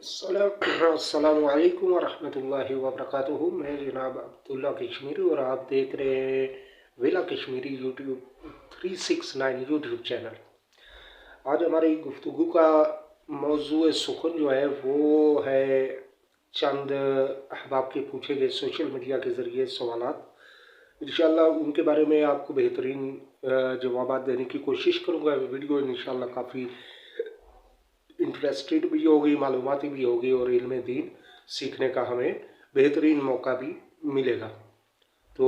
अस्सलामु अलैकुम वरहमतुल्लाहि वबरकातुहू। मैं जनाब अब्दुल्ला कश्मीरी और आप देख रहे हैं villa Kashmiri YouTube 369 YouTube channel. आज हमारी गुफ्तगू का मौजू सुखन जो है वो है चंद अहबाब के पूछे गए सोशल मीडिया के ज़रिए सवालात। इंशाल्लाह उनके बारे में आपको बेहतरीन जवाब देने की कोशिश करूँगा। वीडियो इंशाल्लाह काफ़ी इंटरेस्टेड भी होगी, मालूमाती भी होगी और इल्म दीन सीखने का हमें बेहतरीन मौका भी मिलेगा। तो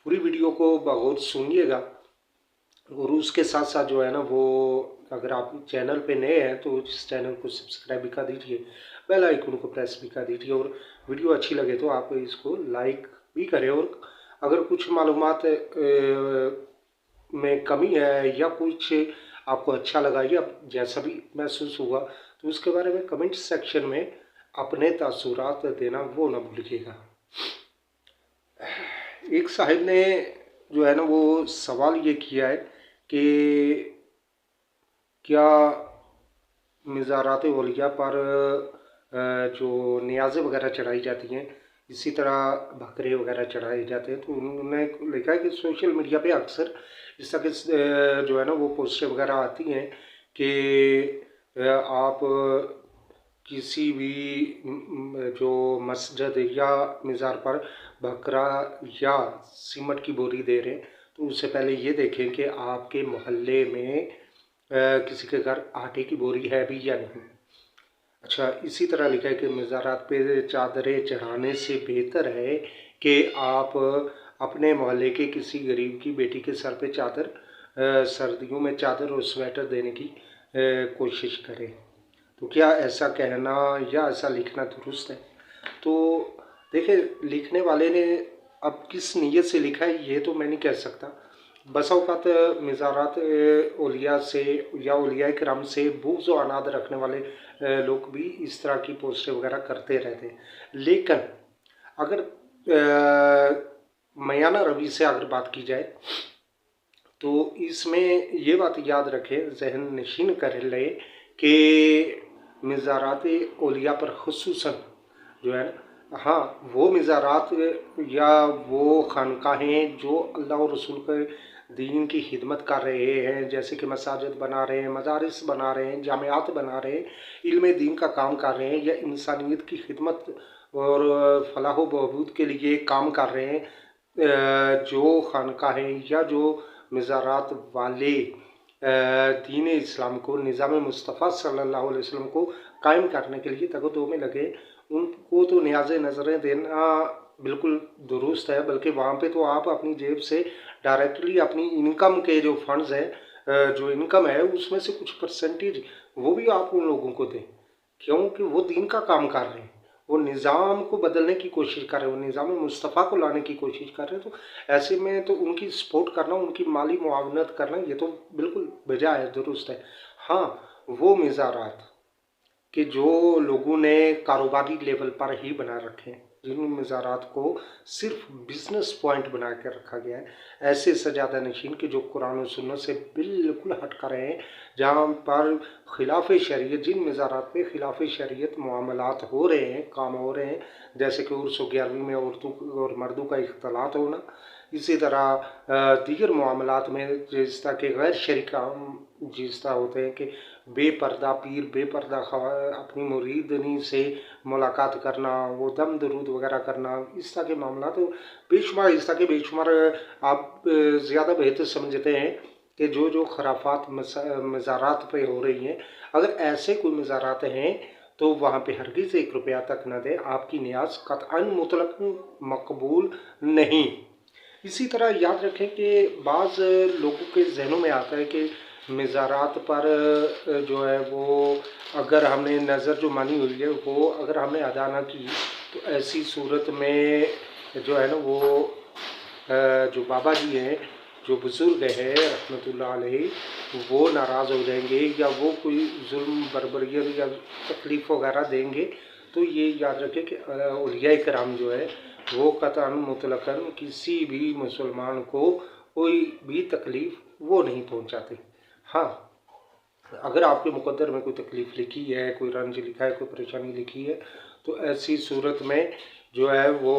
पूरी वीडियो को बगौर सुनिएगा और उसके साथ साथ जो है ना वो अगर आप चैनल पे नए हैं तो इस चैनल को सब्सक्राइब भी कर दीजिए, बेल आइकन को प्रेस भी कर दीजिए और वीडियो अच्छी लगे तो आप इसको लाइक भी करें। और अगर कुछ मालूमात में कमी है या कुछ आपको अच्छा लगा या जैसा भी महसूस हुआ तो उसके बारे में कमेंट सेक्शन में अपने तासुरात देना वो ना भूलिएगा। एक साहिब ने जो है ना वो सवाल ये किया है कि क्या मज़ारात औलिया पर जो नियाज़ें वगैरह चढ़ाई जाती हैं इसी तरह बकरे वगैरह चढ़ाए जाते हैं। तो उन्होंने लिखा है कि सोशल मीडिया पे अक्सर इस तरह के जो है ना वो पोस्टें वगैरह आती हैं कि आप किसी भी जो मस्जिद या मज़ार पर बकरा या सीमट की बोरी दे रहे हैं तो उससे पहले ये देखें कि आपके मोहल्ले में किसी के घर आटे की बोरी है भी या नहीं। अच्छा, इसी तरह लिखा है कि मज़ारात पे चादरें चढ़ाने से बेहतर है कि आप अपने मोहल्ले के किसी गरीब की बेटी के सर पे चादर सर्दियों में चादर और स्वेटर देने की कोशिश करें। तो क्या ऐसा कहना या ऐसा लिखना दुरुस्त है? तो देखिए, लिखने वाले ने अब किस नीयत से लिखा है ये तो मैं नहीं कह सकता। बसा औक़ात मज़ारात औलिया से या औलिया किराम से बुग़्ज़ व अनाद रखने वाले लोग भी इस तरह की पोस्टें वगैरह करते रहते हैं। लेकिन अगर मयाना रवि से अगर बात की जाए तो इसमें ये बात याद रखें, ज़हन नशीन कर ले कि मज़ारात औलिया पर ख़ुसूसन जो है हाँ वो मज़ारात या वो खानकाहें जो अल्लाह और रसूल के दीन की खिदमत कर रहे हैं, जैसे कि मसाजिद बना रहे हैं, मदारिस बना रहे हैं, जामियात बना रहे हैं, इल्म दीन का काम कर रहे हैं या इंसानियत की खिदमत और फलाह व बहबूद के लिए काम कर रहे हैं, जो खानकाहें या जो मज़ारात वाले दीन इस्लाम को, निज़ाम मुस्तफ़ा सल्लल्लाहु अलैहि वसल्लम को कायम करने के लिए तगदो में लगे, उनको तो न्याज़ नज़रें देना बिल्कुल दुरुस्त है। बल्कि वहाँ पे तो आप अपनी जेब से डायरेक्टली अपनी इनकम के जो फंड्स हैं, जो इनकम है उसमें से कुछ परसेंटेज वो भी आप उन लोगों को दें, क्योंकि वो दीन का काम कर रहे हैं, वो निज़ाम को बदलने की कोशिश कर रहे हैं, वो निज़ाम मुस्तफ़ा को लाने की कोशिश कर रहे हैं। तो ऐसे में तो उनकी सपोर्ट करना, उनकी माली मुआवनत करना ये तो बिल्कुल बजा है, दुरुस्त है। हाँ, वो मज़ारात कि जो लोगों ने कारोबारी लेवल पर ही बना रखे हैं, जिन मज़ारात को सिर्फ बिजनेस पॉइंट बना कर रखा गया है, ऐसे सजादा नशीन के जो कुरान और सुन्नत से बिल्कुल हट कर रहे हैं, जहाँ पर खिलाफ शरीयत, जिन मज़ारात पे खिलाफ शरीयत मामलात हो रहे हैं, काम हो रहे हैं, जैसे कि उर्स 11वीं में औरतों और मर्दों का इख्तलात होना, इसी तरह दीगर मामलात में जिस तरह के गैर शरई काम जिस तरह होते हैं कि बेपर्दा पीर बेपर्दा अपनी मुरीदनी से मुलाकात करना, वो दम दरूद वगैरह करना, इस तरह के मामला तो बेशुमार, इस तरह के बेशुमार आप ज़्यादा बेहतर समझते हैं कि जो जो खराफात मज़ारात पे हो रही हैं, अगर ऐसे कोई मज़ारात हैं तो वहाँ पे हरगिज़ 1 रुपया तक न दें, आपकी नियाज़ क़त्अन मुतलक मकबूल नहीं। इसी तरह याद रखें कि बाज़ लोगों के जहनों में आता है कि मज़ारात पर जो है वो अगर हमने नज़र जो मानी हुई है वो अगर हमने अदा ना की तो ऐसी सूरत में जो है ना वो जो बाबा जी हैं, जो बुज़ुर्ग हैं रहमतुल्लाह अलैहि, वो नाराज़ हो जाएंगे या वो कोई जुल्म बर्बरियत या तकलीफ़ वगैरह देंगे। तो ये याद रखें कि औलिया किराम जो है वो क़त्अन मुतलकन किसी भी मुसलमान को कोई भी तकलीफ़ वो नहीं पहुंचाते। हाँ, अगर आपके मुकद्दर में कोई तकलीफ़ लिखी है, कोई रंज लिखा है, कोई परेशानी लिखी है, तो ऐसी सूरत में जो है वो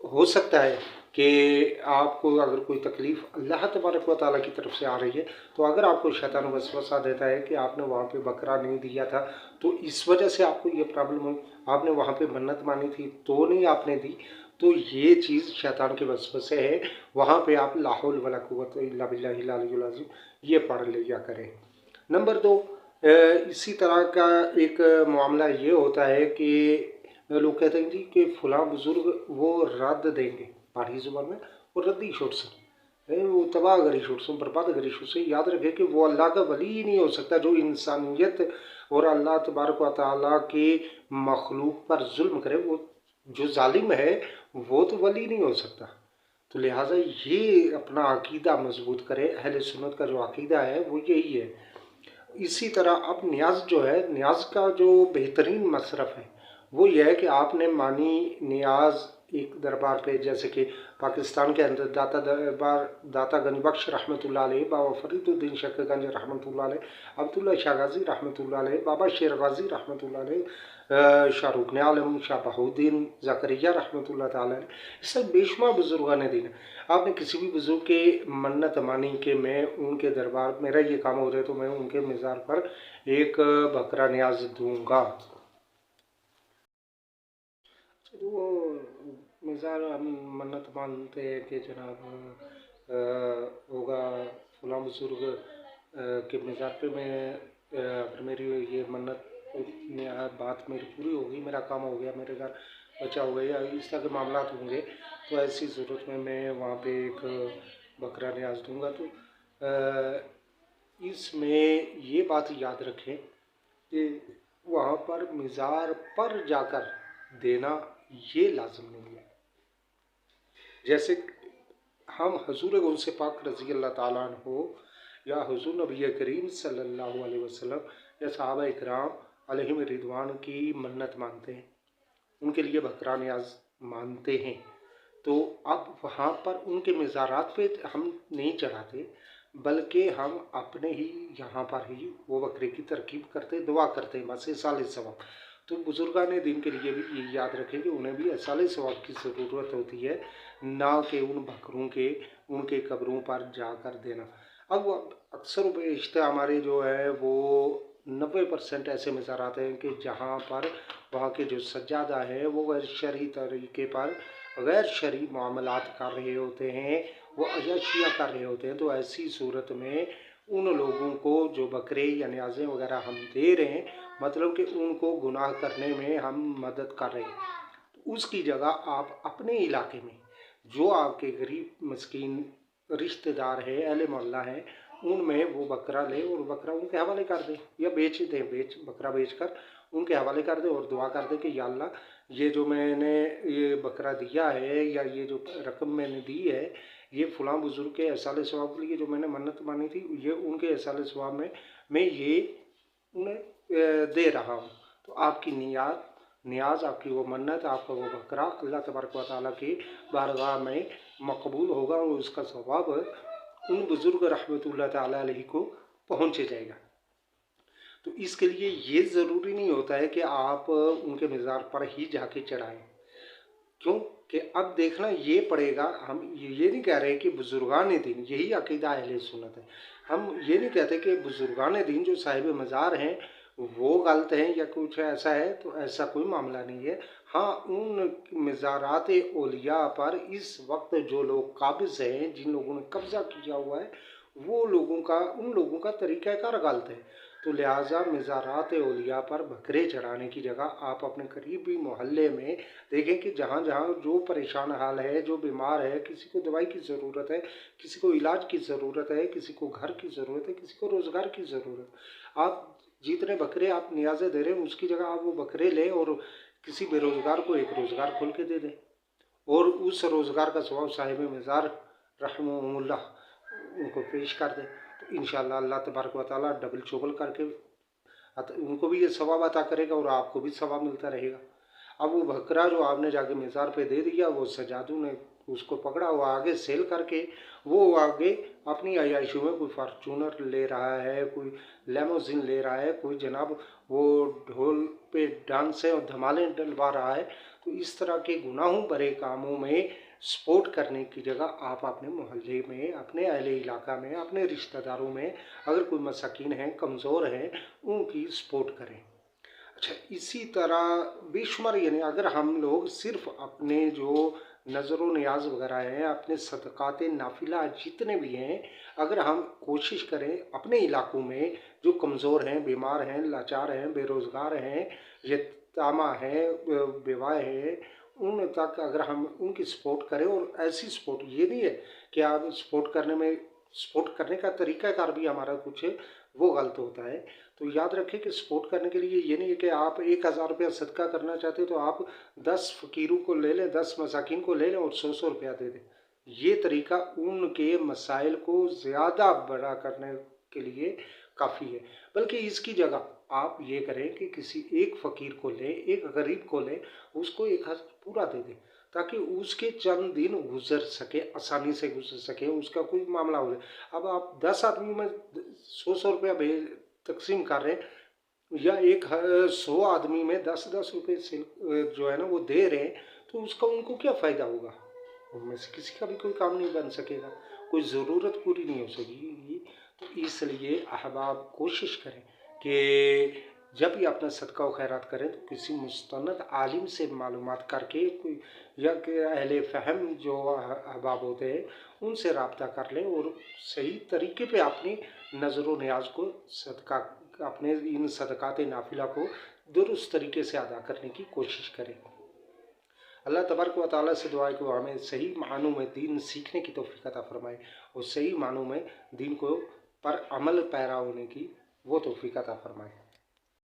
हो सकता है कि आपको अगर कोई तकलीफ़ अल्लाह तबारक व तआला की तरफ से आ रही है, तो अगर आपको शैतान वसवसा देता है कि आपने वहाँ पे बकरा नहीं दिया था, तो इस वजह से आपको ये प्रॉब्लम हुई, आपने वहाँ पे मन्नत मानी थी तो नहीं आपने दी, तो ये चीज़ शैतान के वसवसे है। वहाँ पे आप ला हौल वला कुव्वत इल्ला बिल्लाहिल अलियुल अज़ीम ये पढ़ लिया करें। नंबर 2, इसी तरह का एक मामला ये होता है कि लोग कहते हैं जी कि फ़लाँ बुज़ुर्ग वो रद्द देंगे, पहाड़ी ज़ुबान में वो रद्दी छोड़सन वो तबाह करी छोड़सन, बर्बाद करी छोड़सन। याद रखें कि वो अल्लाह का वली ही नहीं हो सकता जो इंसानियत और अल्लाह तबारक व तआला की मखलूक पर जुल्म करे। वो जो जालिम है वो तो वली नहीं हो सकता। तो लिहाजा ये अपना अकीदा मजबूत करे। अहले सुन्नत का जो अकीदा है वो यही है। इसी तरह अब न्याज जो है, न्याज का जो बेहतरीन मसरफ़ है वो यह है कि आपने मानी न्याज एक दरबार पे, जैसे कि पाकिस्तान के अंदर दाता दरबार दाता गंज बख्श रहमतुल्लाह अलैह, बाबा फरीदुद्दीन शक्करगंज रहमतुल्लाह अलैह, अब्दुल्ला शाह गाजी रहमतुल्लाह अलैह, बाबा शेर गाजी रहमतुल्लाह अलैह, शाहरुख आलम, शाह बहाउद्दीन ज़करिया रहमतुल्लाह ताला अलैह, इस सब बेशुमार बुजुर्गान दीन है। आपने किसी भी बुजुर्ग के मन्नत मानी कि मैं उनके दरबार, मेरा ये काम हो जाए तो मैं उनके मज़ार पर एक बकरा न्याज दूंगा। वो मज़ार हम मन्नत मानते हैं कि जनाब होगा फलां बुजुर्ग के मज़ार पे मैं अगर मेरी ये मन्नत बात मेरी पूरी होगी, मेरा काम हो गया, मेरे घर बचा हो गया, या इस तरह के मामला होंगे, तो ऐसी ज़रूरत में मैं वहाँ पे एक बकरा न्याज दूंगा। तो इसमें ये बात याद रखें कि वहाँ पर मज़ार पर जाकर देना ये लाजम नहीं है। जैसे हम हुजूर गौसे पाक रज़ी अल्लाह ताला अन्हो या हुजूर नबी करीम सल्लल्लाहु अलैहि वसल्लम या सहाबा इकराम अलैहिम रिदवान की मन्नत मानते हैं, उनके लिए बकरा न्याज मानते हैं, तो अब वहाँ पर उनके मज़ारात पे हम नहीं चढ़ाते, बल्कि हम अपने ही यहाँ पर ही वो बकरे की तरकीब करते, दुआ करते हैं, बस इसाले सवाब। तो बुजुर्गान दीन के लिए भी ये याद रखें कि उन्हें भी इसाले सवाब की ज़रूरत होती है, ना कि उन बकरों के उनके कब्रों पर जाकर देना। अब अक्सर बेशतर हमारे जो है वो 90% ऐसे मज़ारात हैं कि जहाँ पर वहाँ के जो सज्जादा है वो गैर शरई तरीके पर गैर शरई मामलात कर रहे होते हैं, वो अय्याशियाँ कर रहे होते हैं। तो ऐसी सूरत में उन लोगों को जो बकरे या न्याज़ें वगैरह हम दे रहे हैं, मतलब कि उनको गुनाह करने में हम मदद कर रहे हैं, तो उसकी जगह आप अपने इलाके में जो आपके गरीब मस्कीन रिश्तेदार है, अहले मोहल्ला है, उनमें वो बकरा ले और बकरा उनके हवाले कर दें या बेच दें, बकरा बेच कर उनके हवाले कर दें और दुआ कर दें कि या अल्लाह ये जो मैंने ये बकरा दिया है या ये जो रकम मैंने दी है ये फ़लाँ बुज़ुर्ग के एहसाले सवाब के लिए जो मैंने मन्नत मानी थी, ये उनके एहसाले सवाब में मैं ये उन्हें दे रहा हूँ। तो आपकी न्याज आपकी वो मन्नत, आपका वो बकरा अल्लाह तबारक व तआला की बारगाह में मकबूल होगा और उसका सवाब उन बुज़ुर्ग रहमतुल्लाह ताला अलैहि को पहुँच जाएगा। तो इसके लिए ये ज़रूरी नहीं होता है कि आप उनके मज़ार पर ही जाके चढ़ाएं। क्यों कि अब देखना ये पड़ेगा, हम ये नहीं कह रहे कि बुजुर्गान दीन, यही अकीदा अहले सुन्नत है, हम ये नहीं कहते कि बुजुर्गान दीन जो साहिब मज़ार हैं वो गलत हैं या कुछ ऐसा है, तो ऐसा कोई मामला नहीं है। हाँ, उन मज़ारात औलिया पर इस वक्त जो लोग काबिज़ हैं, जिन लोगों ने कब्ज़ा किया हुआ है, वो लोगों का उन लोगों का तरीक़ाकार गलत है। तो लिहाजा मज़ारात औलिया पर बकरे चढ़ाने की जगह आप अपने करीबी मोहल्ले में देखें कि जहाँ जहाँ जो परेशान हाल है, जो बीमार है, किसी को दवाई की ज़रूरत है, किसी को इलाज की ज़रूरत है, किसी को घर की ज़रूरत है, किसी को रोज़गार की ज़रूरत है, आप जितने बकरे आप न्याज़े दे रहे हैं उसकी जगह आप वो बकरे लें और किसी बेरोज़गार को एक रोज़गार खोल के दे दें और उस रोज़गार का सवाब साहिब मज़ार रहमहुल्लाह उनको पेश कर दें। तो इंशाअल्लाह अल्लाह तबारक व तआला डबल चौबल करके उनको भी ये सवाब अता करेगा और आपको भी सवाब मिलता रहेगा। अब वो बकरा जो आपने जाके मज़ार पे दे दिया, वो सजादों ने اس کو پکڑا ہوا آگے سیل کر کے وہ آگے اپنی عیاشیوں میں کوئی فارچونر لے رہا ہے، کوئی لیموزین لے رہا ہے، کوئی جناب وہ ڈھول پہ ڈانس اور دھمالیں ڈلوا رہا ہے۔ تو اس طرح کے گناہوں بھرے کاموں میں سپورٹ کرنے کی جگہ آپ اپنے محلے میں، اپنے اہل علاقہ میں، اپنے رشتہ داروں میں اگر کوئی مساکین ہیں، کمزور ہیں، ان کی سپورٹ کریں۔ اچھا، اسی طرح بے شمار یعنی اگر ہم لوگ صرف اپنے جو نظر و نیاز وغیرہ ہیں، اپنے صدقات نافلہ جتنے بھی ہیں، اگر ہم کوشش کریں اپنے علاقوں میں جو کمزور ہیں، بیمار ہیں، لاچار ہیں، بے روزگار ہیں، یتامہ ہیں، بیوہ ہیں، ان تک اگر ہم ان کی سپورٹ کریں، اور ایسی سپورٹ یہ نہیں ہے کہ آپ سپورٹ کرنے کا طریقہ کار بھی ہمارا کچھ وہ غلط ہوتا ہے۔ تو یاد رکھیں کہ سپورٹ کرنے کے لیے یہ نہیں ہے کہ آپ 1000 روپیہ صدقہ کرنا چاہتے تو آپ 10 فقیروں کو لے لیں، 10 مساکین کو لے لیں اور 100 روپیہ دے دیں۔ یہ طریقہ ان کے مسائل کو زیادہ بڑا کرنے کے لیے کافی ہے، بلکہ اس کی جگہ آپ یہ کریں کہ کسی ایک فقیر کو لیں، ایک غریب کو لیں، اس کو 1000 پورا دے دیں تاکہ اس کے چند دن گزر سکے، آسانی سے گزر سکے، اس کا کوئی معاملہ ہو جائے۔ اب آپ 10 آدمیوں میں 100 روپیہ تقسیم کر رہے ہیں، یا 100 آدمی میں 10 روپے سے جو ہے نا وہ دے رہے ہیں، تو اس کا ان کو کیا فائدہ ہوگا؟ ان میں سے کسی کا بھی کوئی کام نہیں بن سکے گا، کوئی ضرورت پوری نہیں ہو سکے گی۔ تو اس لیے احباب کوشش کریں کہ جب بھی اپنا صدقہ و خیرات کریں تو کسی مستند عالم سے معلومات کر کے، کوئی یا کہ اہل فہم جو احباب ہوتے ہیں ان سے رابطہ کر لیں، اور صحیح طریقے پہ اپنی نظر و نیاز کو اپنے ان صدقات نافلہ کو درست طریقے سے ادا کرنے کی کوشش کریں۔ اللہ تبارک و تعالیٰ سے دعا ہے کہ وہ ہمیں صحیح معنوں میں دین سیکھنے کی توفیق عطا فرمائے، اور صحیح معنوں میں دین کو پر عمل پیرا ہونے کی وہ توفیق عطا فرمائے۔